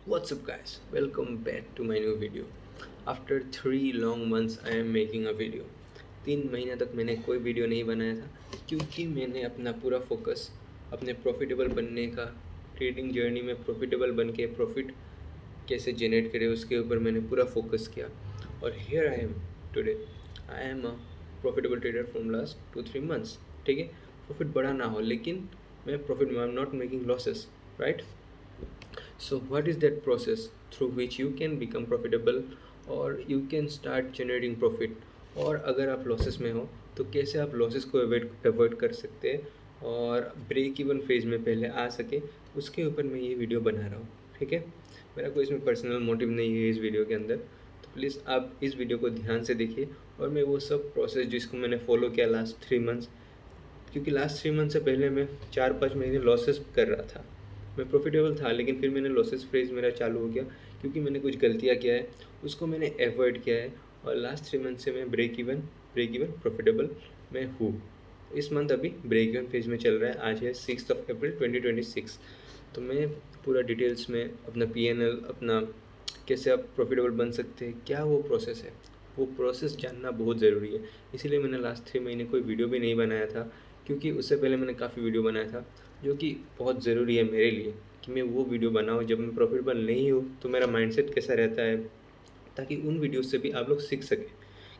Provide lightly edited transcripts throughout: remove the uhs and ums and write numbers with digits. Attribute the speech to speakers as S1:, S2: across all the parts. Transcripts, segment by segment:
S1: What's up guys, welcome back to my new video. After 3 long months I am making a video. 3 महीने तक मैंने कोई video नहीं बनाया था क्योंकि मैंने अपना पूरा फोकस अपने प्रॉफिटेबल बनने का, ट्रेडिंग जर्नी में प्रॉफिटेबल बन के प्रॉफिट कैसे जनरेट करे उसके ऊपर मैंने पूरा फोकस किया। और here I am today. I am a profitable trader from last 2-3 months. ठीक है, प्रॉफिट बड़ा ना हो लेकिन मैं प्रॉफिट में I am not making losses, right? So what is that process through which you can become profitable और you can start generating profit? और अगर आप लॉसेस में हो तो कैसे आप लॉसेस को अवॉइड कर सकते हैं और ब्रेक इवन फेज में पहले आ सके, उसके ऊपर मैं ये वीडियो बना रहा हूँ। ठीक है, मेरा कोई इसमें पर्सनल मोटिव नहीं है इस वीडियो के अंदर, तो प्लीज़ आप इस वीडियो को ध्यान से देखिए। और मैं वो सब प्रोसेस जिसको मैंने फॉलो किया लास्ट 3 मंथ्स, क्योंकि लास्ट 3 मंथ से पहले मैं 4-5 महीने लॉसेस कर रहा था। मैं प्रॉफिटेबल था लेकिन फिर मैंने लॉसेस फेज मेरा चालू हो गया क्योंकि मैंने कुछ गलतियाँ किया है, उसको मैंने अवॉइड किया है। और लास्ट 3 मंथ से मैं ब्रेक इवन प्रॉफिटेबल मैं हूँ। इस मंथ अभी ब्रेक इवन फेज में चल रहा है। आज है 6 अप्रैल 2026। तो मैं पूरा डिटेल्स में अपना PNL, अपना कैसे आप प्रॉफिटेबल बन सकते हैं, क्या वो प्रोसेस है, वो प्रोसेस जानना बहुत ज़रूरी है। इसीलिए मैंने लास्ट 3 महीने कोई वीडियो भी नहीं बनाया था, क्योंकि उससे पहले मैंने काफ़ी वीडियो बनाया था जो कि बहुत ज़रूरी है मेरे लिए कि मैं वो वीडियो बनाऊँ। जब मैं प्रॉफिटेबल नहीं हूँ तो मेरा माइंडसेट कैसा रहता है, ताकि उन वीडियो से भी आप लोग सीख सकें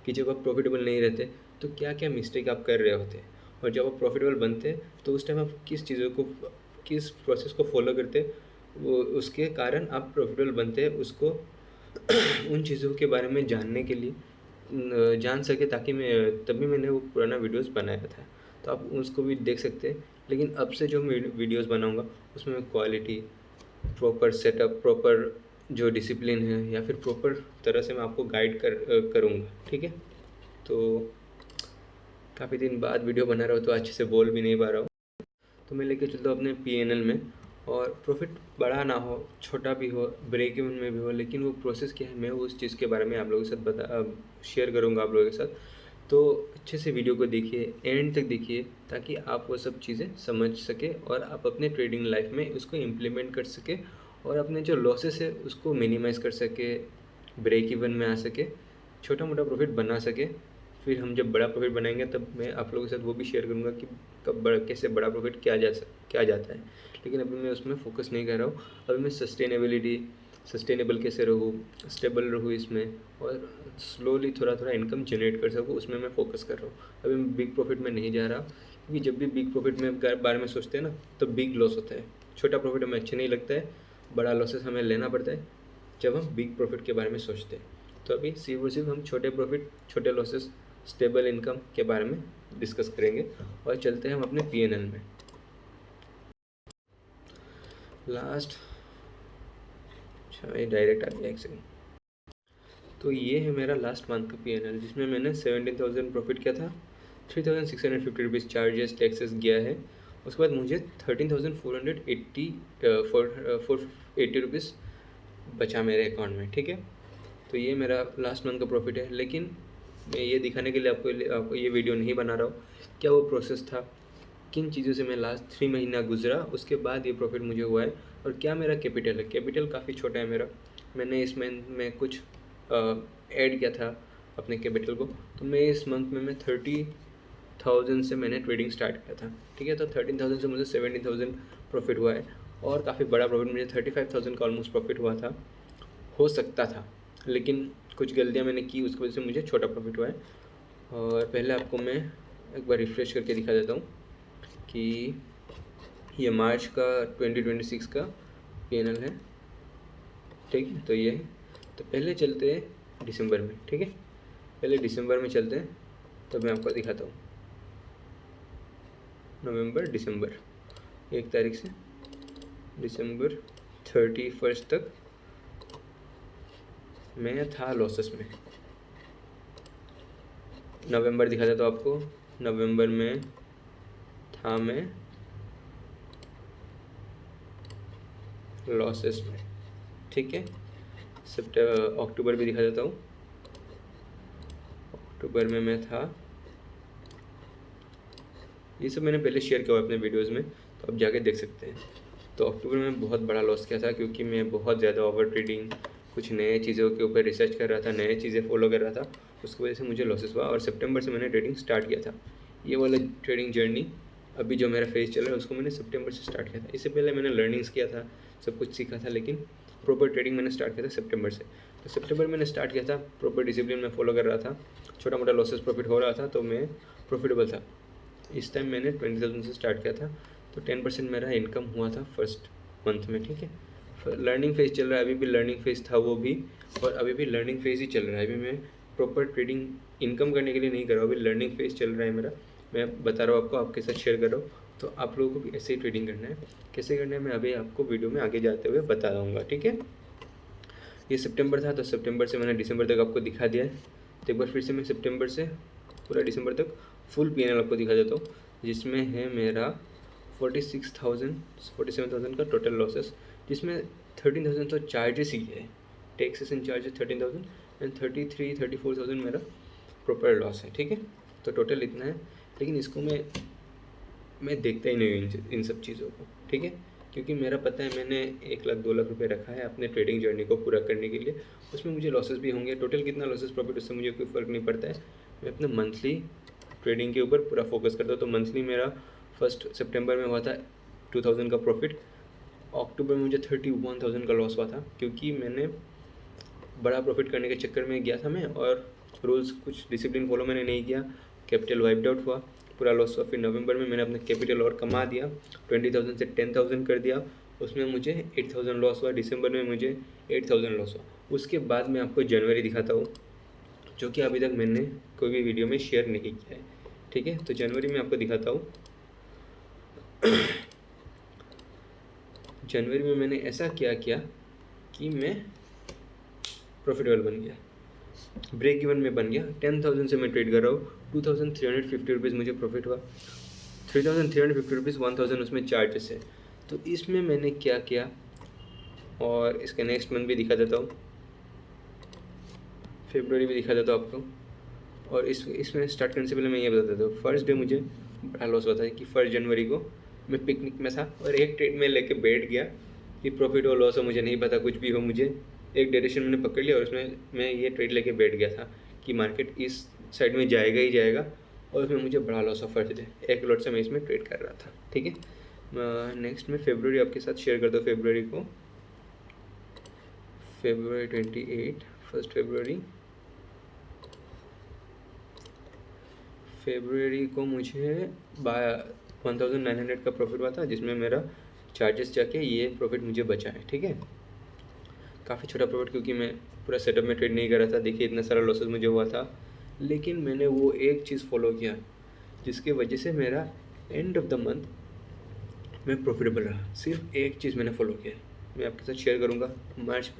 S1: कि जब आप प्रॉफिटेबल नहीं रहते तो क्या क्या मिस्टेक आप कर रहे होते हैं, और जब आप प्रॉफिटेबल बनते हैं तो उस टाइम आप किस प्रोसेस को फॉलो करते हैं, वो उसके कारण आप प्रॉफिटेबल बनते हैं। उसको उन चीज़ों के बारे में जानने के लिए जान सके, ताकि मैं तभी मैंने वो पुराना वीडियोस बनाया था। तो आप उसको भी देख सकते हैं। लेकिन अब से जो मैं वीडियोस बनाऊंगा उसमें मैं क्वालिटी, प्रॉपर सेटअप, प्रॉपर जो डिसिप्लिन है, या फिर प्रॉपर तरह से मैं आपको गाइड करूँगा। ठीक है, तो काफ़ी दिन बाद वीडियो बना रहा हूँ तो अच्छे से बोल भी नहीं पा रहा हूँ। तो मैं लेके चलता हूँ अपने PNL में। और प्रॉफिट बड़ा ना हो, छोटा भी हो, ब्रेक इवन में भी हो, लेकिन वो प्रोसेस क्या है मैं उस चीज़ के बारे में आप लोगों के साथ शेयर करूँगा आप लोगों के साथ। तो अच्छे से वीडियो को देखिए, एंड तक देखिए, ताकि आप वो सब चीज़ें समझ सके और आप अपने ट्रेडिंग लाइफ में उसको इम्प्लीमेंट कर सके, और अपने जो लॉसेस है उसको मिनिमाइज़ कर सके, ब्रेक इवन में आ सके, छोटा मोटा प्रॉफिट बना सके। फिर हम जब बड़ा प्रॉफिट बनाएंगे तब मैं आप लोगों के साथ वो भी शेयर करूँगा कि कैसे बड़ा प्रॉफिट क्या जाता है। लेकिन अभी मैं उसमें फोकस नहीं कर रहा हूँ। अभी मैं सस्टेनेबल कैसे रहूँ, स्टेबल रहूँ इसमें, और स्लोली थोड़ा थोड़ा इनकम जनरेट कर सकूँ, उसमें मैं फोकस कर रहा हूँ। अभी मैं बिग प्रॉफिट में नहीं जा रहा, क्योंकि जब भी बिग प्रॉफिट में बारे में सोचते हैं ना तो बिग लॉस होता है। छोटा प्रॉफिट हमें अच्छा नहीं लगता है, बड़ा लॉसेस हमें लेना पड़ता है जब हम बिग प्रॉफिट के बारे में सोचते हैं। तो अभी सिर्फ और सिर्फ हम छोटे प्रॉफिट, छोटे लॉसेस, स्टेबल इनकम के बारे में डिस्कस करेंगे। और चलते हैं हम अपने PNL में। लास्ट, अच्छा ये डायरेक्ट आ गया, एक सेकेंड। तो ये है मेरा लास्ट मंथ का PNL, जिसमें मैंने 17,000 प्रॉफिट किया था। 3,650 चार्जेस टैक्सेस गया है। उसके बाद मुझे 13,480 ₹480 बचा मेरे अकाउंट में। ठीक है, तो ये मेरा लास्ट मंथ का प्रॉफिट है। लेकिन मैं ये दिखाने के लिए आपको ये वीडियो नहीं बना रहा हूँ क्या वो प्रोसेस था, किन चीज़ों से मैं लास्ट 3 महीना गुजरा, उसके बाद ये प्रॉफिट मुझे हुआ है, और क्या मेरा कैपिटल है। कैपिटल काफ़ी छोटा है मेरा। मैंने इस मंथ में कुछ ऐड किया था अपने कैपिटल को। तो मैं इस मंथ में मैं 30,000 से मैंने ट्रेडिंग स्टार्ट किया था। ठीक है, तो 13,000 से मुझे 17,000 प्रॉफिट हुआ है, और काफ़ी बड़ा प्रॉफिट मुझे 35,000 का ऑलमोस्ट प्रॉफिट हुआ था, हो सकता था। लेकिन कुछ गलतियाँ मैंने की, उसकी वजह से मुझे छोटा प्रॉफिट हुआ है। और पहले आपको मैं एक बार रिफ्रेश करके दिखा देता हूँ कि ये मार्च का 2026 का PNL है। ठीक है, तो ये है। तो पहले चलते हैं दिसंबर में। ठीक है, पहले दिसंबर में चलते हैं, तब मैं आपको दिखाता हूँ। नवंबर, दिसंबर, 1 तारीख से दिसंबर 31 तक मैं था लॉसेस में। नवंबर दिखा देता हूँ आपको। नवंबर में था मैं लॉसेस में। ठीक है, अक्टूबर भी दिखा देता हूँ। अक्टूबर में मैं था, ये सब मैंने पहले शेयर किया हुआ अपने वीडियोज़ में, तो आप जाके देख सकते हैं। तो अक्टूबर में बहुत बड़ा लॉस किया था क्योंकि मैं बहुत ज़्यादा ओवर ट्रेडिंग, कुछ नए चीज़ों के ऊपर रिसर्च कर रहा था, नए चीज़ें फॉलो कर रहा था, उसकी वजह से मुझे लॉसेस हुआ। और सितंबर से मैंने ट्रेडिंग स्टार्ट किया था। ये वाला ट्रेडिंग जर्नी अभी जो मेरा फेज चल रहा है उसको मैंने सितंबर से स्टार्ट किया था। इससे पहले मैंने लर्निंग्स किया था, सब कुछ सीखा था, लेकिन प्रॉपर ट्रेडिंग मैंने स्टार्ट किया था सितंबर से। तो सितंबर मैंने स्टार्ट किया था, प्रॉपर डिसिप्लिन में फॉलो कर रहा था, छोटा मोटा लॉसेस प्रॉफिट हो रहा था, तो मैं प्रॉफिटेबल था। इस टाइम मैंने 20,000 से स्टार्ट किया था, तो 10% मेरा इनकम हुआ था फर्स्ट मंथ में, ठीक है। लर्निंग फेज चल रहा है, अभी भी लर्निंग फेज था वो भी, और अभी भी लर्निंग फेज ही चल रहा है। अभी मैं प्रॉपर ट्रेडिंग इनकम करने के लिए नहीं कर रहा हूँ, अभी लर्निंग फेज चल रहा है मेरा। मैं बता रहा हूँ आपको, आपके साथ शेयर कर रहा हूँ, तो आप लोगों को भी ऐसे ही ट्रेडिंग करना है। कैसे करना है मैं अभी आपको वीडियो में आगे जाते हुए बता दूँगा, ठीक है। ये सितंबर था, तो सितंबर से मैंने दिसंबर तक आपको दिखा दिया है। तो एक बार फिर से मैं सितंबर से पूरा दिसंबर तक फुल P&L आपको दिखा देता हूँ, जिसमें है मेरा 47,000 का टोटल लॉसेस, जिसमें 13,000 तो चार्जेस ही है, टैक्सेस एंड चार्जेस 13,000 एंड 34,000 मेरा प्रॉपर लॉस है, ठीक है। तो टोटल इतना है, लेकिन इसको मैं देखता ही नहीं हूँ इन सब चीज़ों को, ठीक है, क्योंकि मेरा पता है मैंने 1 लाख 2 लाख रुपए रखा है अपने ट्रेडिंग जर्नी को पूरा करने के लिए। उसमें मुझे लॉसेस भी होंगे, टोटल कितना लॉसेस प्रॉफिट उससे मुझे कोई फ़र्क नहीं पड़ता है। मैं अपने मंथली ट्रेडिंग के ऊपर पूरा फोकस करता हूँ। तो मंथली मेरा फर्स्ट सितंबर में हुआ था 2,000 का प्रॉफिट, अक्टूबर में मुझे 31,000 का लॉस हुआ था, क्योंकि मैंने बड़ा प्रॉफिट करने के चक्कर में गया था मैं, और रूल्स कुछ डिसिप्लिन फॉलो मैंने नहीं किया, कैपिटल वाइप्ड आउट हुआ, पूरा लॉस हुआ। फिर नवंबर में मैंने अपना कैपिटल और कमा दिया, 20,000 से 10,000 कर दिया, उसमें मुझे 8,000 लॉस हुआ। दिसंबर में मुझे 8,000 लॉस हुआ। उसके बाद मैं आपको जनवरी दिखाता हूँ, जो कि अभी तक मैंने कोई भी वीडियो में शेयर नहीं किया है, ठीक है। तो जनवरी में आपको दिखाता हूँ। जनवरी में मैंने ऐसा क्या किया कि मैं प्रॉफिटेबल बन गया, ब्रेक इवन में बन गया। 10,000 से मैं ट्रेड कर रहा हूँ, 2,350 रुपीज़ मुझे प्रॉफिट हुआ। 3,350 रुपीज़, 1,000 उसमें चार्जेस है। तो इसमें मैंने क्या किया, और इसका नेक्स्ट मंथ भी दिखा देता हूँ, फेब्रुवरी भी दिखा देता हूँ आपको। और इसमें स्टार्ट करने से पहले मैं ये बता देता हूँ, फर्स्ट डे मुझे बड़ा लॉस हुआ था कि 1 जनवरी को मैं पिकनिक में था और एक ट्रेड में लेके बैठ गया, कि प्रॉफिट हो लॉस हो मुझे नहीं पता, कुछ भी हो, मुझे एक डायरेक्शन मैंने पकड़ लिया और उसमें मैं ये ट्रेड लेके बैठ गया था कि मार्केट इस साइड में जाएगा ही जाएगा, और उसमें मुझे बड़ा लॉस ऑफ फर्स्ट डे, एक लॉट से मैं इसमें ट्रेड कर रहा था, ठीक है। नेक्स्ट मैं फेब्रुवरी आपके साथ शेयर करता हूँ। फेब्रुवरी 28, फर्स्ट फेब्रुवरी को मुझे 1,900 का प्रॉफिट हुआ था, जिसमें मेरा चार्जेस जाके ये प्रॉफिट मुझे बचा है, ठीक है। काफ़ी छोटा प्रॉफिट, क्योंकि मैं पूरा सेटअप में ट्रेड नहीं कर रहा था। देखिए इतना सारा लॉसेस मुझे हुआ था, लेकिन मैंने वो एक चीज़ फॉलो किया जिसकी वजह से मेरा एंड ऑफ द मंथ मैं प्रॉफिटेबल रहा। सिर्फ एक चीज़ मैंने फॉलो किया, मैं आपके साथ शेयर करूँगा। मार्च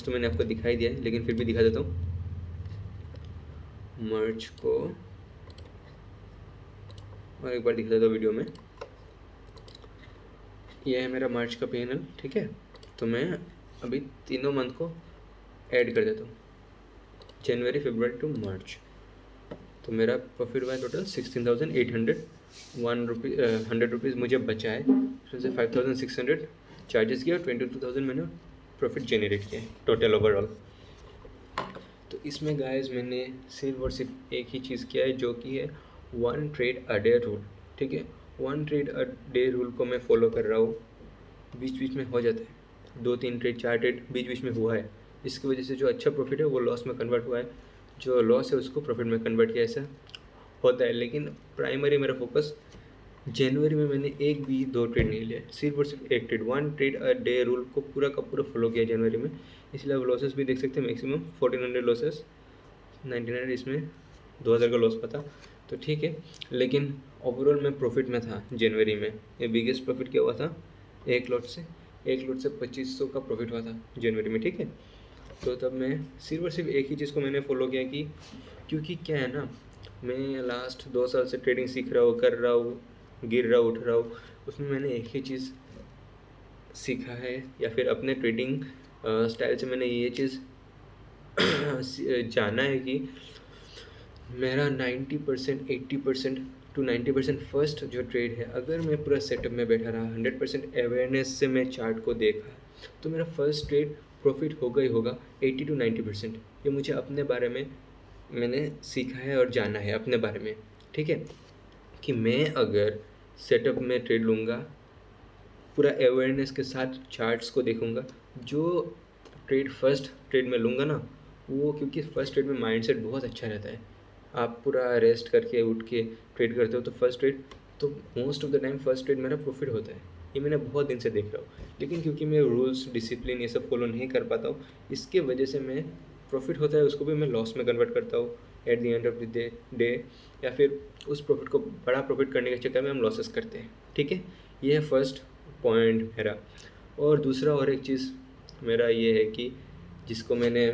S1: तो मैंने आपको दिखाई दिया है, लेकिन फिर भी दिखा देता हूँ। मार्च को और एक बार दिखा देता हूँ वीडियो में। ये है मेरा मार्च का P&L, ठीक है। तो मैं अभी तीनों मंथ को ऐड कर देता हूँ, जनवरी, फरवरी टू मार्च। तो मेरा प्रॉफिट हुआ है टोटल 16,800, 100 रुपीज़ मुझे बचा है। उसमें से 5,600 चार्जेस किया और 22,000 मैंने प्रॉफिट जनरेट किया है टोटल ओवरऑल। तो इसमें गाइस मैंने सिर्फ और सिर्फ एक ही चीज़ किया है, जो कि है 1 ट्रेड अ डे रूल, ठीक है। 1 ट्रेड अ डे रूल को मैं फॉलो कर रहा हूँ। बीच बीच में हो जाता है 2-3 ट्रेड, 4 ट्रेड बीच बीच में हुआ है, इसकी वजह से जो अच्छा प्रॉफिट है वो लॉस में कन्वर्ट हुआ है, जो लॉस है उसको प्रॉफिट में कन्वर्ट किया, ऐसा होता है। लेकिन प्राइमरी मेरा फोकस, जनवरी में मैंने एक भी 2 ट्रेड नहीं लिया, सिर्फ और सिर्फ एक trade, 1 trade a day rule को पूरा का पूरा फॉलो किया जनवरी में। इसलिए आप लॉसेस भी देख सकते हैं, मैक्सिमम 1,400 लॉसेस, 99 इसमें 2,000 का लॉस पता, तो ठीक है। लेकिन ओवरऑल मैं प्रॉफिट में था जनवरी में। ये बिगेस्ट प्रॉफिट क्या हुआ था, एक लॉट से 2,500 का प्रॉफिट हुआ था जनवरी में, ठीक है। तो तब मैं सिर्फ और सिर्फ एक ही चीज़ को मैंने फॉलो किया, कि क्योंकि क्या है ना, मैं लास्ट 2 साल से ट्रेडिंग सीख रहा हूँ, कर रहा हूँ, गिर रहा हूँ, उठ रहा हूँ, उसमें मैंने एक ही चीज़ सीखा है, या फिर अपने ट्रेडिंग स्टाइल से मैंने ये चीज़ जाना है कि मेरा 90%, 80% टू 90% फर्स्ट जो ट्रेड है, अगर मैं पूरा सेटअप में बैठा रहा, 100% अवेयरनेस से मैं चार्ट को देखा, तो मेरा फर्स्ट ट्रेड प्रॉफिट होगा ही होगा 80 to 90%। ये मुझे अपने बारे में मैंने सीखा है और जाना है अपने बारे में, ठीक है, कि मैं अगर सेटअप में ट्रेड लूँगा, पूरा अवेयरनेस के साथ चार्ट्स को देखूँगा, जो ट्रेड फर्स्ट ट्रेड में लूँगा ना, वो क्योंकि फर्स्ट ट्रेड में माइंडसेट बहुत अच्छा रहता है। आप पूरा रेस्ट करके उठ के ट्रेड करते हो, तो फर्स्ट ट्रेड तो most of the time first trade मेरा प्रॉफिट होता है। ये मैंने बहुत दिन से देख रहा हूँ, लेकिन क्योंकि मैं रूल्स डिसिप्लिन ये सब फॉलो नहीं कर पाता हूँ, इसके वजह से मैं प्रॉफिट होता है उसको भी मैं लॉस में कन्वर्ट करता हूँ at the end of the day, या फिर उस प्रॉफिट को बड़ा प्रॉफिट करने के चक्कर में हम लॉसेस करते हैं, ठीक है। ये है फर्स्ट पॉइंट मेरा। और दूसरा और एक चीज़ मेरा ये है कि जिसको मैंने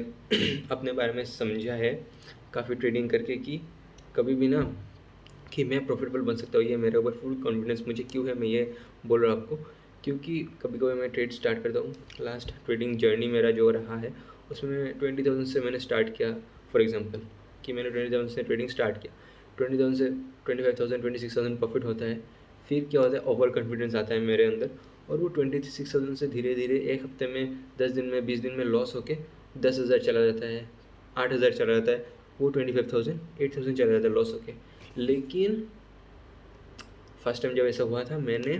S1: अपने बारे में समझा है काफ़ी ट्रेडिंग करके, कि कभी भी ना कि मैं प्रॉफिटेबल बन सकता हूँ, ये मेरे ऊपर फुल कॉन्फिडेंस मुझे क्यों है, मैं ये बोल रहा हूँ आपको, क्योंकि कभी कभी मैं ट्रेड स्टार्ट करता हूँ। लास्ट ट्रेडिंग जर्नी मेरा जो रहा है उसमें 20,000 से मैंने स्टार्ट किया, फॉर एग्जांपल कि मैंने 20,000 से ट्रेडिंग स्टार्ट किया, 20,000 से 25,000 26,000 प्रॉफिट होता है। फिर क्या होता है, ओवर कॉन्फिडेंस आता है मेरे अंदर, और वो 26,000 से धीरे धीरे एक हफ्ते में, 10 दिन में, 20 दिन में लॉस होके 10,000 चला जाता है, 8,000 चला जाता है, वो 25,000 8,000 चला जाता है लॉस होके। लेकिन फर्स्ट टाइम जब ऐसा हुआ था, मैंने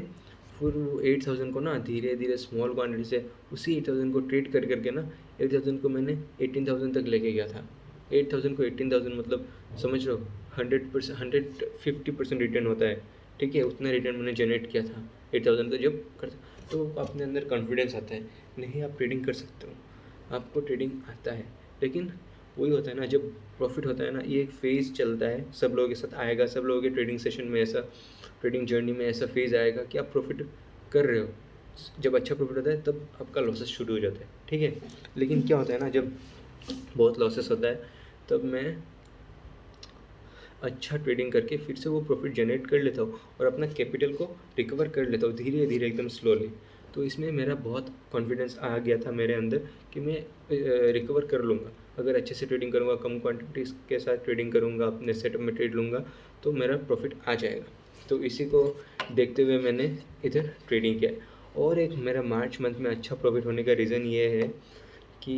S1: फिर 8,000 को ना धीरे धीरे स्मॉल क्वान्टिटी से उसी 8,000 को ट्रेड कर करके ना 8,000 को मैंने 18,000 तक लेके गया था। 8,000 को 18,000 मतलब समझ लो 100%, 150% रिटर्न होता है, ठीक है। उतना रिटर्न मैंने जनरेट किया था 8,000 को जब कर, तो अपने अंदर कॉन्फिडेंस आता है, नहीं आप ट्रेडिंग कर सकते हो, आपको ट्रेडिंग आता है। लेकिन वही होता है ना, जब प्रॉफिट होता है ना, ये एक फेज़ चलता है, सब लोगों के साथ आएगा, सब लोगों के ट्रेडिंग सेशन में ऐसा, ट्रेडिंग जर्नी में ऐसा फेज़ आएगा कि आप प्रॉफिट कर रहे हो। जब अच्छा प्रॉफिट होता है तब आपका लॉसेस शुरू हो जाता है, ठीक है। लेकिन क्या होता है ना, जब बहुत लॉसेस होता है तब मैं अच्छा ट्रेडिंग करके फिर से वो प्रॉफिट जनरेट कर लेता हूँ और अपना कैपिटल को रिकवर कर लेता हूँ धीरे धीरे, एकदम स्लोली। तो इसमें मेरा बहुत कॉन्फिडेंस आ गया था मेरे अंदर कि मैं रिकवर कर लूँगा अगर अच्छे से ट्रेडिंग करूँगा, कम क्वांटिटीज़ के साथ ट्रेडिंग करूँगा, अपने सेटअप में ट्रेड लूँगा तो मेरा प्रॉफिट आ जाएगा। तो इसी को देखते हुए मैंने इधर ट्रेडिंग किया। और एक मेरा मार्च मंथ में अच्छा प्रॉफिट होने का रीज़न ये है कि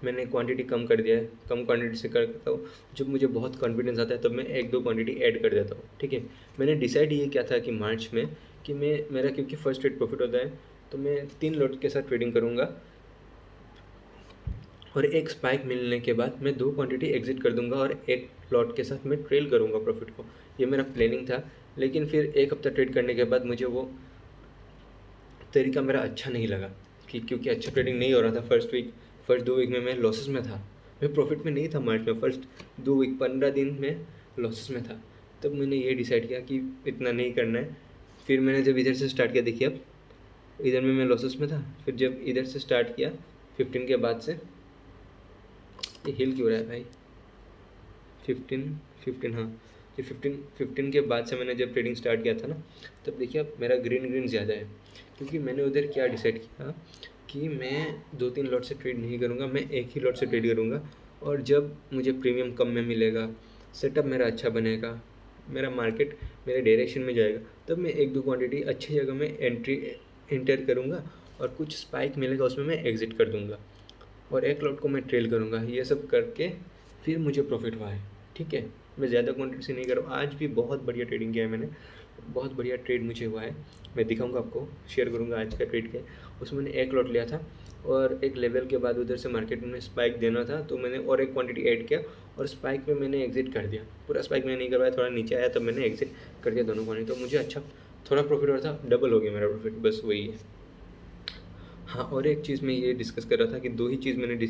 S1: मैंने क्वांटिटी कम कर दिया है, कम क्वांटिटी से करता हूँ। जब मुझे बहुत कॉन्फिडेंस आता है तब मैं एक दो क्वांटिटी ऐड कर देता हूँ, ठीक है। मैंने डिसाइड ये किया था कि मार्च में कि मैं मेरा क्योंकि फर्स्ट ट्रेड प्रॉफिट होता है तो मैं 3 लॉट के साथ ट्रेडिंग करूँगा और एक स्पाइक मिलने के बाद मैं 2 क्वांटिटी एग्जिट कर दूंगा और एक लॉट के साथ मैं ट्रेल करूँगा प्रॉफिट को। ये मेरा प्लानिंग था। लेकिन फिर एक हफ्ता ट्रेड करने के बाद मुझे वो तरीका मेरा अच्छा नहीं लगा कि क्योंकि अच्छा ट्रेडिंग नहीं हो रहा था। फर्स्ट 2 वीक में मैं लॉसेस में था, मैं प्रॉफिट में नहीं था। मार्च में फर्स्ट 2 वीक 15 दिन में लॉसेस में था। तब मैंने ये डिसाइड किया कि इतना नहीं करना है। फिर मैंने जब इधर से स्टार्ट किया, देखिए अब इधर में मैं लॉसेस में था, फिर जब इधर से स्टार्ट किया 15 के बाद से, ये हिल क्यों रहा है भाई, 15 हाँ, ये 15 के बाद से मैंने जब ट्रेडिंग स्टार्ट किया था ना, तब देखिए अब मेरा ग्रीन ज़्यादा है। क्योंकि मैंने उधर क्या डिसाइड किया कि मैं 2-3 लॉट से ट्रेड नहीं करूँगा, मैं एक ही लॉट से ट्रेड करूँगा। और जब मुझे प्रीमियम कम में मिलेगा, सेटअप मेरा अच्छा बनेगा, मेरा मार्केट मेरे डायरेक्शन में जाएगा, तब मैं एक दो क्वांटिटी अच्छी जगह में एंटर करूँगा और कुछ स्पाइक मिलेगा उसमें मैं एग्ज़िट कर दूँगा और एक लॉट को मैं ट्रेल करूँगा। ये सब करके फिर मुझे प्रॉफिट हुआ है, ठीक है। मैं ज़्यादा क्वांटिटी से नहीं कर रहा हूँ। आज भी बहुत बढ़िया ट्रेडिंग किया है मैंने, बहुत बढ़िया ट्रेड मुझे हुआ है। मैं दिखाऊंगा आपको, शेयर करूँगा आज का ट्रेड के। उसमें मैंने एक लॉट लिया था और एक लेवल के बाद उधर से मार्केट में स्पाइक देना था, तो मैंने और एक क्वांटिटी ऐड किया और स्पाइक में मैंने एग्जिट कर दिया। पूरा स्पाइक मैंने नहीं करवाया, थोड़ा नीचे आया तब मैंने एग्जिट कर दिया दोनों क्वांटिटी। तो मुझे अच्छा थोड़ा प्रॉफिट हो रहा था, डबल हो गया मेरा प्रॉफिट, बस वही है। हाँ, और एक चीज़ मैं ये डिस्कस कर रहा था कि 2 ही चीज़ मैंने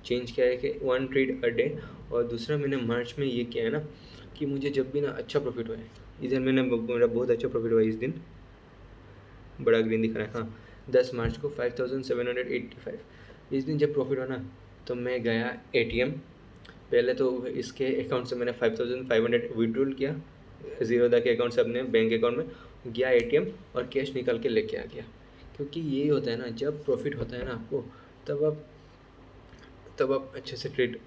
S1: चेंज किया है कि 1 ट्रेड अ डे, और दूसरा मैंने मार्च में ये किया है ना कि मुझे जब भी ना अच्छा प्रॉफिट हुआ है, इधर मेरा बहुत अच्छा प्रॉफिट हुआ है इस दिन, बड़ा ग्रीन दिख रहा है हाँ, 10 मार्च को 5,785 इस दिन जब प्रॉफिट हुआ ना, तो मैं गया एटीएम। पहले तो इसके अकाउंट से मैंने 5,500 विड्रॉल किया, ज़ीरोदा के अकाउंट से अपने बैंक अकाउंट में गया एटीएम और कैश निकाल के लेके आ गया। क्योंकि यही होता है ना, जब प्रॉफिट होता है ना आपको, तब आप अच्छे से ट्रेड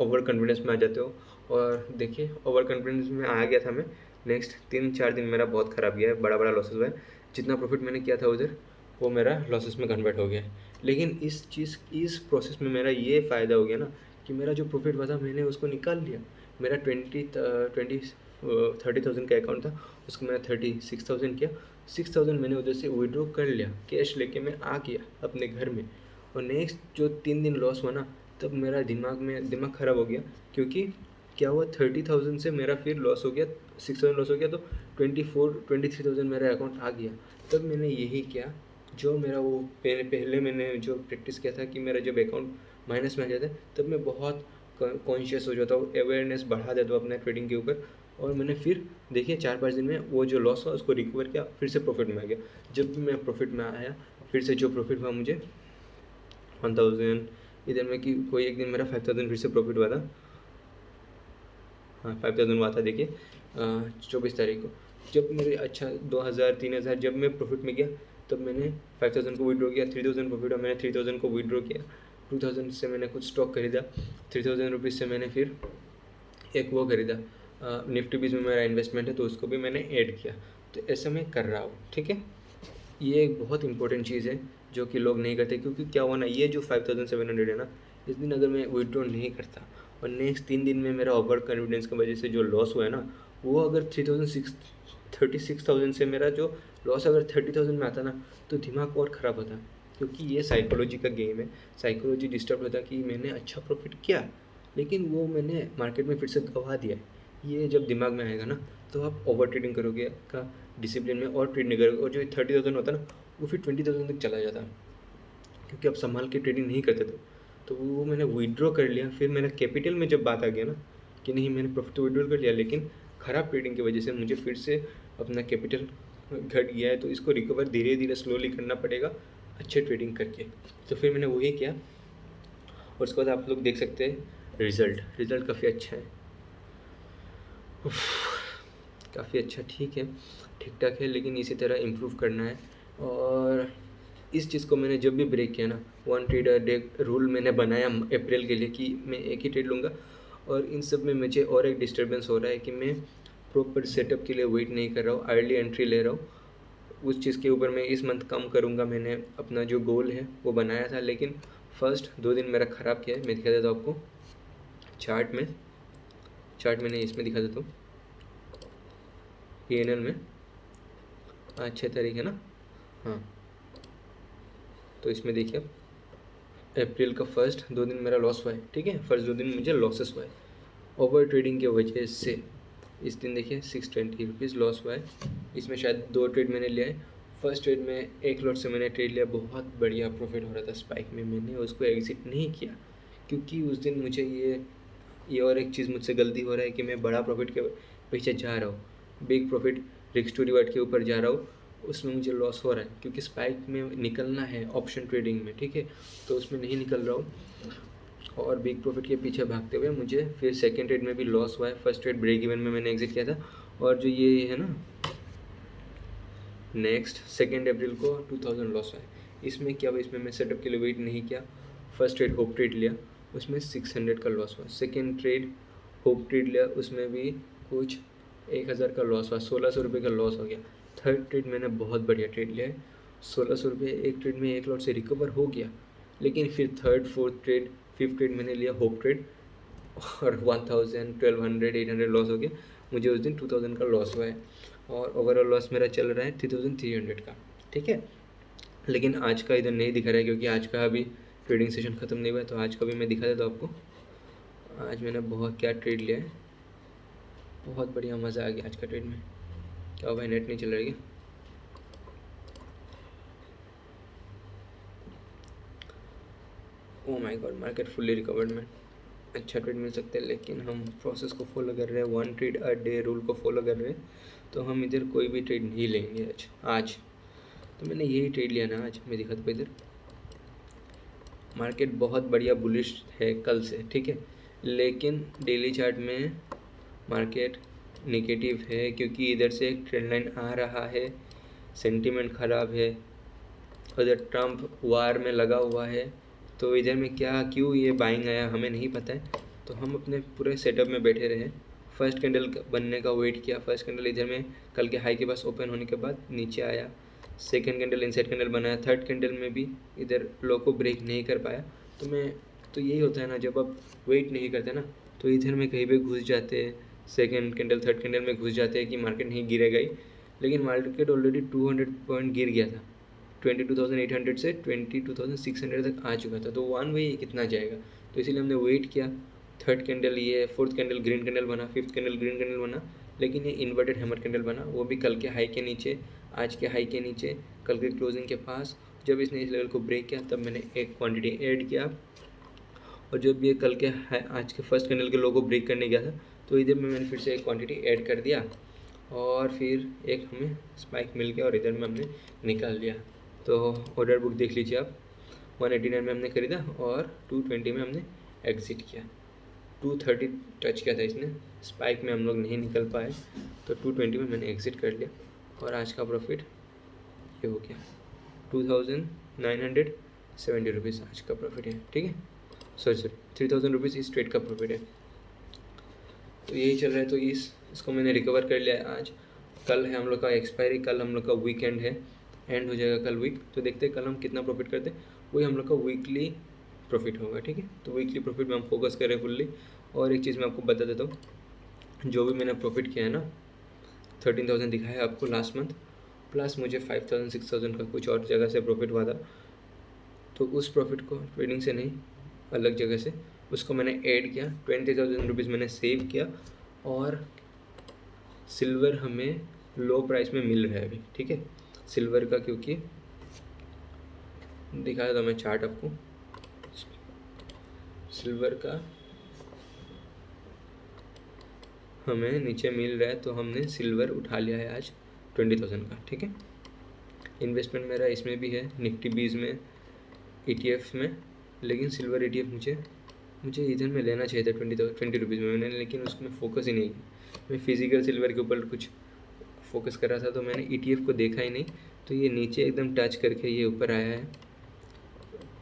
S1: ओवर कॉन्फिडेंस में आ जाते हो और देखिए ओवर कॉन्फिडेंस में आ गया था मैं। नेक्स्ट 3-4 दिन मेरा बहुत ख़राब गया है, बड़ा बड़ा लॉसेस हुआ है। जितना प्रॉफिट मैंने किया था उधर वो मेरा लॉसेस में कन्वर्ट हो गया है। लेकिन इस प्रोसेस में मेरा ये फ़ायदा हो गया ना कि मेरा जो प्रॉफिट हुआ था मैंने उसको निकाल लिया। मेरा 30,000 का अकाउंट था, उसको मैंने 36,000 किया। 6,000 मैंने उधर से विड्रॉ कर लिया, कैश लेके मैं आ गया अपने घर में। और नेक्स्ट जो 3 दिन लॉस हुआ ना, तब मेरा दिमाग ख़राब हो गया। क्योंकि क्या हुआ, 30,000 से मेरा फिर लॉस हो गया, 6,000 लॉस हो गया, तो 23,000 मेरा अकाउंट आ गया। तब मैंने यही किया, जो मेरा वो पहले मैंने जो प्रैक्टिस किया था कि मेरा जब अकाउंट माइनस में आ जाता है तब मैं बहुत कॉन्शियस हो जाता हूँ, अवेयरनेस बढ़ा देता हूँ अपने ट्रेडिंग के ऊपर। और मैंने फिर देखिए 4-5 दिन में वो जो लॉस हुआ उसको रिकवर किया, फिर से प्रॉफिट में आ गया। जब भी मैं प्रॉफिट में आया, फिर से जो प्रॉफिट हुआ मुझे 1,000, इधर में कि कोई एक दिन मेरा 5,000 फिर से प्रॉफिट हुआ था। हाँ 5,000 हुआ था। देखिए 24 तारीख को जब मेरे 2,000 3,000 जब मैं प्रॉफिट में गया, तब मैंने 5,000 को विड्रॉ किया। 3,000 प्रॉफिट हुआ, मैंने 3,000 को विड्रॉ किया। 2,000 से मैंने कुछ स्टॉक खरीदा। 3,000 रुपीज़ से मैंने फिर एक वो खरीदा, निफ्टी बीस में मेरा इन्वेस्टमेंट है तो उसको भी मैंने ऐड किया। तो ऐसा मैं कर रहा हूँ, ठीक है। ये एक बहुत इंपॉर्टेंट चीज़ है जो कि लोग नहीं करते। क्योंकि क्या हुआ ना, ये जो 5,700 है ना, इस दिन अगर मैं विड्रॉ नहीं करता और नेक्स्ट 3 दिन में मेरा ओवर कॉन्फिडेंस की वजह से जो लॉस हुआ है ना, वो अगर 36,000 से मेरा जो लॉस अगर 30,000 में आता ना, तो दिमाग और ख़राब होता। क्योंकि ये साइकोलॉजी का गेम है, साइकोलॉजी डिस्टर्ब होता कि मैंने अच्छा प्रॉफिट किया लेकिन वो मैंने मार्केट में फिर से गवा दिया है। ये जब दिमाग में आएगा ना, तो आप ओवर ट्रेडिंग करोगे, आपका डिसिप्लिन में और ट्रेड नहीं करोगे, और जो 30,000 होता है ना, वो फिर 20,000 तक चला जाता है। क्योंकि आप संभाल के ट्रेडिंग नहीं करते थे। तो वो मैंने विड्रॉ कर लिया। फिर मेरा कैपिटल में जब बात आ गया ना कि नहीं, मैंने प्रॉफिट तो विड्रॉ कर लिया, लेकिन ख़राब ट्रेडिंग की वजह से मुझे फिर से अपना कैपिटल घट गया है। तो इसको रिकवर धीरे धीरे स्लोली करना पड़ेगा, अच्छे ट्रेडिंग करके। तो फिर मैंने वही किया, और उसके बाद आप लोग देख सकते हैं रिज़ल्ट काफ़ी अच्छा है। काफ़ी अच्छा, ठीक है, ठीक ठाक है, लेकिन इसी तरह इम्प्रूव करना है। और इस चीज़ को मैंने जब भी ब्रेक किया ना, 1 ट्रेड अ डे रूल मैंने बनाया अप्रैल के लिए कि मैं एक ही ट्रेड लूँगा। और इन सब में मुझे और एक डिस्टर्बेंस हो रहा है कि मैं प्रॉपर सेटअप के लिए वेट नहीं कर रहा हूँ, अर्ली एंट्री ले रहा हूँ। उस चीज़ के ऊपर मैं इस मंथ कम करूँगा। मैंने अपना जो गोल है वो बनाया था, लेकिन फर्स्ट 2 दिन मेरा ख़राब किया है। मैं दिखा देता हूँ आपको चार्ट मैंने इसमें दिखा देता हूँ, PNL में अच्छे तरीके ना। हाँ, तो इसमें देखिए अप्रैल का फर्स्ट 2 दिन मेरा लॉस हुआ है, ठीक है। फर्स्ट 2 दिन मुझे लॉसेस हुआ है ओवर ट्रेडिंग की वजह से। इस दिन देखिए 620 रुपीज़ लॉस हुआ है। इसमें शायद 2 ट्रेड मैंने लिया है। फर्स्ट ट्रेड में एक लॉट से मैंने ट्रेड लिया, बहुत बढ़िया प्रॉफिट हो रहा था स्पाइक में, मैंने उसको एग्जिट नहीं किया। क्योंकि उस दिन मुझे ये और एक चीज़ मुझसे गलती हो रहा है कि मैं बड़ा प्रॉफिट के पीछे जा रहा हूँ, बिग प्रॉफिट रिक्स टू रिवार्ड के ऊपर जा रहा हूँ, उसमें मुझे लॉस हो रहा है। क्योंकि स्पाइक में निकलना है ऑप्शन ट्रेडिंग में, ठीक है, तो उसमें नहीं निकल रहा हूँ। और बिग प्रॉफिट के पीछे भागते हुए मुझे फिर सेकंड ट्रेड में भी लॉस हुआ है। फर्स्ट ट्रेड ब्रेक इवन में मैंने एग्जिट किया था। और जो ये है ना, नेक्स्ट 2 अप्रैल को 2,000 लॉस हुआ है। इसमें क्या हुआ, इसमें मैं सेटअप के लिए वेट नहीं किया। फर्स्ट ट्रेड होप ट्रेड लिया, उसमें 600 का लॉस हुआ। सेकेंड ट्रेड होप ट्रेड लिया, उसमें भी कुछ 1,000 का लॉस हुआ, 1,600 रुपये का लॉस हो गया। थर्ड ट्रेड मैंने बहुत बढ़िया ट्रेड लिया है, 1,600 रुपये एक ट्रेड में एक लॉट से रिकवर हो गया। लेकिन फिर third fourth trade fifth trade मैंने लिया होप ट्रेड, और 1,000 1,200 800 लॉस हो गया। मुझे उस दिन 2,000 का लॉस हुआ है। और ओवरऑल लॉस मेरा चल रहा है 3,300 का, ठीक है। लेकिन आज का इधर नहीं दिखा रहा है क्योंकि आज का अभी ट्रेडिंग सेशन ख़त्म नहीं हुआ है। तो आज का भी मैं दिखा देता हूँ आपको। आज मैंने बहुत क्या ट्रेड लिया है, बहुत बढ़िया, मज़ा आ गया आज का ट्रेड में। क्या भाई, नेट नहीं चल रही है? Oh my God, market fully recovered में अच्छा ट्रेड मिल सकता है। लेकिन हम प्रोसेस को फॉलो कर रहे हैं, 1 ट्रेड अ डे रूल को फॉलो कर रहे हैं, तो हम इधर कोई भी ट्रेड नहीं लेंगे आज। तो मैंने यही ट्रेड लिया ना आज। मैं दिखाता हूँ इधर, मार्केट बहुत बढ़िया बुलिश है कल से, ठीक है। लेकिन डेली चार्ट में मार्केट नेगेटिव है क्योंकि इधर से एक ट्रेंड लाइन आ रहा है, सेंटीमेंट ख़राब है, उधर ट्रम्प वार में लगा हुआ है। तो इधर में क्या क्यों ये बाइंग आया हमें नहीं पता है। तो हम अपने पूरे सेटअप में बैठे रहे, फर्स्ट कैंडल बनने का वेट किया। फर्स्ट कैंडल इधर में कल के हाई के पास ओपन होने के बाद नीचे आया, सेकंड कैंडल इनसाइड कैंडल बनाया, थर्ड कैंडल में भी इधर लो को ब्रेक नहीं कर पाया। तो यही होता है ना, जब आप वेट नहीं करते ना तो इधर में कहीं पे घुस जाते हैं, सेकंड कैंडल थर्ड कैंडल में घुस जाते हैं कि मार्केट नहीं गिरेगा ही। लेकिन मार्केट ऑलरेडी 200 पॉइंट गिर गया था, 22,800 से 22,600 तक आ चुका था। तो वन वे कितना जाएगा, तो इसीलिए हमने वेट किया। थर्ड कैंडल ये, फोर्थ कैंडल ग्रीन कैंडल बना, फिफ्थ कैंडल ग्रीन कैंडल बना, लेकिन ये इन्वर्टेड हैमर कैंडल बना, वो भी कल के हाई के नीचे, आज के हाई के नीचे, कल के क्लोजिंग के पास। जब इसने इस लेवल को ब्रेक किया तब मैंने एक क्वांटिटी ऐड किया, और जब ये कल के आज के फर्स्ट कैंडल के लो को ब्रेक करने गया था तो इधर में मैंने फिर से एक क्वांटिटी ऐड कर दिया, और फिर एक हमें स्पाइक मिल गया और इधर में हमने निकाल लिया। तो ऑर्डर बुक देख लीजिए आप, 189 में हमने खरीदा और 220 में हमने एग्ज़िट किया। 230 टच किया था इसने, स्पाइक में हम लोग नहीं निकल पाए, तो 220 में मैंने एग्ज़िट कर लिया और आज का प्रॉफिट ये हो गया 2,970 रुपीज़ आज का प्रॉफिट है। ठीक है, सॉरी 3,000 रुपीज़ इस ट्रेड का प्रॉफिट है। तो यही चल रहा है, तो इसको मैंने रिकवर कर लिया है आज। कल है हम लोग का एक्सपायरी, कल हम लोग का वीकेंड है, एंड हो जाएगा कल वीक। तो देखते हैं कल हम कितना प्रॉफिट करते हैं, वही हम लोग का वीकली प्रॉफिट होगा। ठीक है, तो वीकली प्रॉफिट में हम फोकस करें फुल्ली। और एक चीज़ मैं आपको बता देता हूँ, जो भी मैंने प्रॉफिट किया है ना, 13,000 दिखा है आपको लास्ट मंथ, प्लस मुझे 5,000 6,000 का कुछ और जगह से प्रॉफिट हुआ था। तो उस प्रॉफिट को ट्रेडिंग से नहीं, अलग जगह से उसको मैंने ऐड किया, 20,000 रुपीज़ मैंने सेव किया। और सिल्वर हमें लो प्राइस में मिल रहा है अभी। ठीक है, सिल्वर का, क्योंकि दिखाया था मैं चार्ट आपको, सिल्वर का हमें नीचे मिल रहा है, तो हमने सिल्वर उठा लिया है आज 20,000 का। ठीक है, इन्वेस्टमेंट मेरा इसमें भी है, निफ्टी 20 में, ETF में। लेकिन सिल्वर ETF मुझे इधर में लेना चाहिए था 20 रुपीज़ में, मैंने लेकिन उसमें फ़ोकस ही नहीं किया। मैं फिज़िकल सिल्वर के ऊपर कुछ फोकस कर रहा था, तो मैंने ETF को देखा ही नहीं। तो ये नीचे एकदम टच करके ये ऊपर आया है,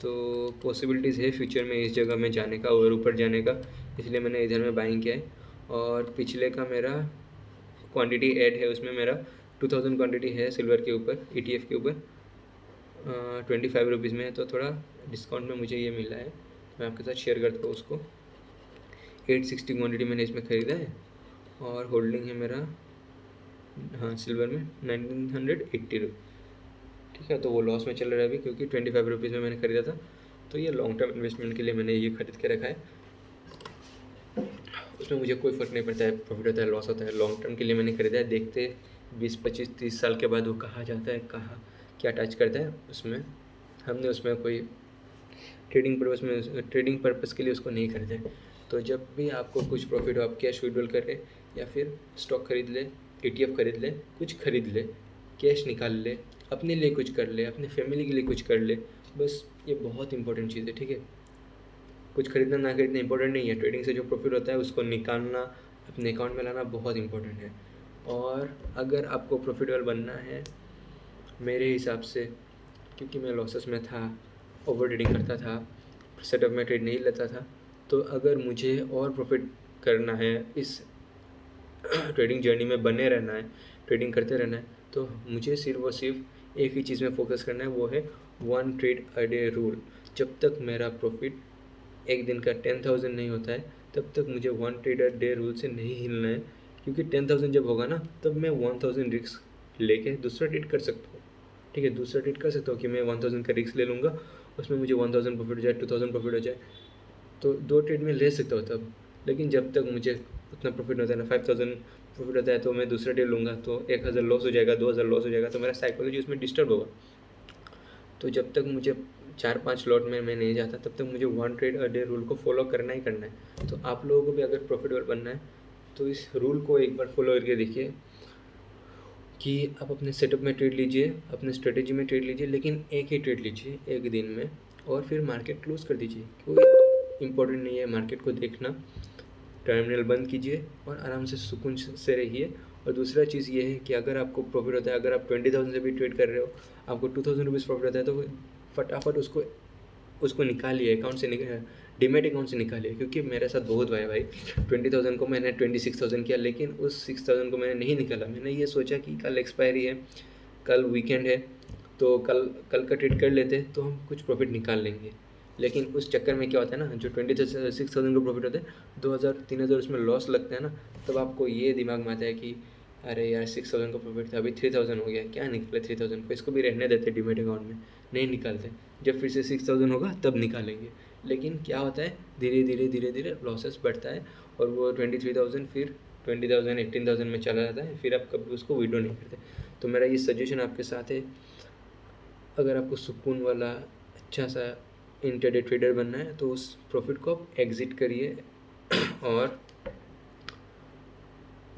S1: तो पॉसिबिलिटीज़ है फ्यूचर में इस जगह में जाने का और ऊपर जाने का, इसलिए मैंने इधर में बाइंग किया है। और पिछले का मेरा क्वांटिटी ऐड है, उसमें मेरा 2,000 क्वांटिटी है सिल्वर के ऊपर, ETF के ऊपर 25 रुपीज़ में है, तो थोड़ा डिस्काउंट में मुझे ये मिला है, मैं आपके साथ शेयर करता हूँ उसको। 860 क्वांटिटी मैंने इसमें ख़रीदा है, और होल्डिंग है मेरा, हाँ, सिल्वर में 1980 रुपये। ठीक है, तो वो लॉस में चल रहा है अभी, क्योंकि 25 रुपीज़ में मैंने ख़रीदा था। तो ये लॉन्ग टर्म इन्वेस्टमेंट के लिए मैंने ये खरीद के रखा है, उसमें मुझे कोई फ़र्क नहीं पड़ता है प्रॉफिट होता है लॉस होता है, लॉन्ग टर्म के लिए मैंने ख़रीदा है। देखते 20 25 30 साल के बाद वो कहाँ जाता है, कहाँ क्या टच करता है, उसमें हमने उसमें कोई ट्रेडिंग पर्पज़ के लिए उसको नहीं खरीदा है। तो जब भी आपको कुछ प्रॉफिट हो, आप कैश विड्रॉल करें या फिर स्टॉक खरीद ले, ETF खरीद ले, कुछ खरीद ले, कैश निकाल ले, अपने लिए कुछ कर ले, अपने फैमिली के लिए कुछ कर ले, बस ये बहुत इंपॉर्टेंट चीज़ है। ठीक है, कुछ खरीदना ना खरीदना इंपॉर्टेंट नहीं है, ट्रेडिंग से जो प्रॉफिट होता है उसको निकालना, अपने अकाउंट में लाना बहुत इंपॉर्टेंट है। और अगर आपको प्रॉफिटेबल बनना है मेरे हिसाब से, क्योंकि मैं लॉसेस में था, ओवर ट्रेडिंग करता था, सेटअप में ट्रेड नहीं लेता था, तो अगर मुझे और प्रॉफिट करना है, इस ट्रेडिंग जर्नी में बने रहना है, ट्रेडिंग करते रहना है, तो मुझे सिर्फ और सिर्फ एक ही चीज़ में फोकस करना है, वो है 1 ट्रेड अ डे रूल। जब तक मेरा प्रॉफिट एक दिन का 10,000 नहीं होता है, तब तक मुझे 1 ट्रेड अ डे रूल से नहीं हिलना है, क्योंकि 10,000 जब होगा ना, तब मैं 1,000 रिस्क लेके दूसरा ट्रेड कर सकता हूँ। ठीक है, दूसरा ट्रेड कर सकता हूँ कि मैं 1,000 का रिस्क ले लूँगा, उसमें मुझे 1,000 प्रॉफिट हो जाए, 2,000 प्रॉफिट हो जाए, तो 2 ट्रेड में ले सकता हूँ तब। लेकिन जब तक मुझे उतना प्रॉफिट होता है ना, 5,000 प्रॉफिट होता है, तो मैं दूसरा ट्रेड लूँगा तो 1,000 लॉस हो जाएगा, 2,000 लॉस हो जाएगा, तो मेरा साइकोलॉजी उसमें डिस्टर्ब होगा। तो जब तक मुझे 4-5 लॉट में मैं नहीं जाता, तब तक मुझे 1 ट्रेड अ डे रूल को फॉलो करना ही करना है। तो आप लोगों को भी अगर प्रॉफिटेबल बनना है, तो इस रूल को एक बार फॉलो करके देखिए कि आप अपने सेटअप में ट्रेड लीजिए, अपने स्ट्रेटेजी में ट्रेड लीजिए, लेकिन एक ही ट्रेड लीजिए एक दिन में, और फिर मार्केट क्लोज कर दीजिए। कोई इम्पोर्टेंट नहीं है मार्केट को देखना, टर्मिनल बंद कीजिए और आराम से सुकून से रहिए। और दूसरा चीज़ ये है कि अगर आपको प्रॉफिट होता है, अगर आप 20,000 से भी ट्रेड कर रहे हो, आपको 2,000 रुपीज़ प्रॉफिट होता है, तो फटाफट उसको उसको निकालिए अकाउंट से, डीमेट अकाउंट से निकालिए, क्योंकि मेरे साथ बहुत हुआ है भाई। 20,000 को मैंने 26,000 किया, लेकिन उस 6,000 को मैंने नहीं निकाला। मैंने ये सोचा कि कल एक्सपायरी है, कल वीकेंड है, तो कल कल का ट्रेड कर लेते तो हम कुछ प्रॉफिट निकाल लेंगे। लेकिन उस चक्कर में क्या होता है ना, जो 26,000 का प्रॉफिट होता है, 2,000-3,000 उसमें लॉस लगता है ना, तब आपको ये दिमाग में आता है कि अरे यार 6,000 का प्रॉफिट था, अभी 3,000 हो गया, क्या निकले 3,000 को, इसको भी रहने देते डीमेट अकाउंट में, नहीं निकालते, जब फिर से 6,000 होगा तब निकालेंगे। लेकिन क्या होता है, धीरे धीरे धीरे धीरे लॉसेस बढ़ता है और वो 23,000 फिर 20,000 18,000 में चला जाता है, फिर आप कभी उसको विड्रॉ नहीं करते। तो मेरा ये सजेशन आपके साथ है, अगर आपको सुकून वाला अच्छा सा इंट्राडे ट्रेडर बनना है तो उस प्रॉफिट को आप एग्जिट करिए और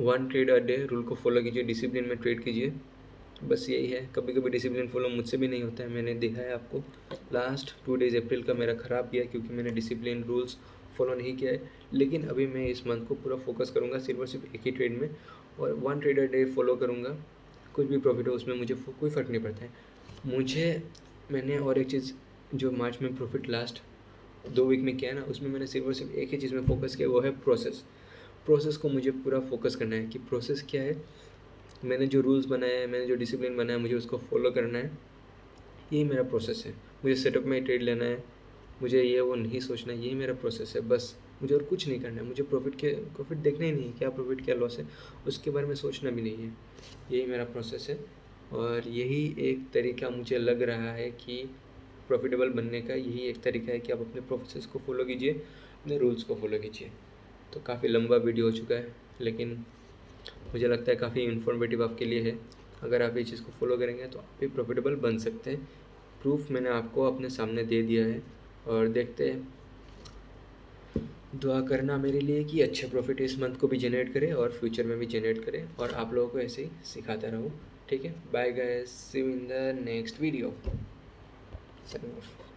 S1: 1 ट्रेड अ डे रूल को फॉलो कीजिए, डिसिप्लिन में ट्रेड कीजिए। बस यही है। कभी कभी डिसिप्लिन फॉलो मुझसे भी नहीं होता है, मैंने देखा है आपको। लास्ट 2 डेज़ अप्रैल का मेरा ख़राब गया क्योंकि मैंने डिसिप्लिन रूल्स फॉलो नहीं किया है। लेकिन अभी मैं इस मंथ को पूरा फोकस करूँगा सिर्फ एक ही ट्रेड में, और 1 ट्रेड अ डे फॉलो करूँगा। कुछ भी प्रॉफिट हो उसमें मुझे कोई फ़र्क नहीं पड़ता है मुझे। मैंने और एक चीज़, जो मार्च में प्रॉफिट लास्ट 2 वीक में किया है ना, उसमें मैंने सिर्फ एक ही चीज़ में फोकस किया, वो है प्रोसेस। प्रोसेस को मुझे पूरा फोकस करना है कि प्रोसेस क्या है। मैंने जो रूल्स बनाए हैं, मैंने जो डिसिप्लिन बनाया है, मुझे उसको फॉलो करना है। यही मेरा प्रोसेस है। मुझे सेटअप में ट्रेड लेना है, मुझे ये वो नहीं सोचना है, यही मेरा प्रोसेस है बस। मुझे और कुछ नहीं करना है, मुझे प्रॉफिट देखना ही नहीं है, क्या प्रॉफिट क्या लॉस है उसके बारे में सोचना भी नहीं है। यही मेरा प्रोसेस है और यही एक तरीका मुझे लग रहा है कि प्रॉफिटेबल बनने का यही एक तरीका है कि आप अपने प्रोसेस को फॉलो कीजिए, अपने रूल्स को फॉलो कीजिए। तो काफ़ी लंबा वीडियो हो चुका है, लेकिन मुझे लगता है काफ़ी इन्फॉर्मेटिव आपके लिए है। अगर आप ये चीज़ को फॉलो करेंगे तो आप भी प्रॉफिटेबल बन सकते हैं। प्रूफ मैंने आपको अपने सामने दे दिया है और देखते हैं। दुआ करना मेरे लिए कि अच्छे प्रॉफिट इस मंथ को भी जनरेट करें और फ्यूचर में भी जनरेट करें, और आप लोगों को ऐसे ही सिखाता रहूँ। ठीक है, bye guys, see you in the next video. Signing of.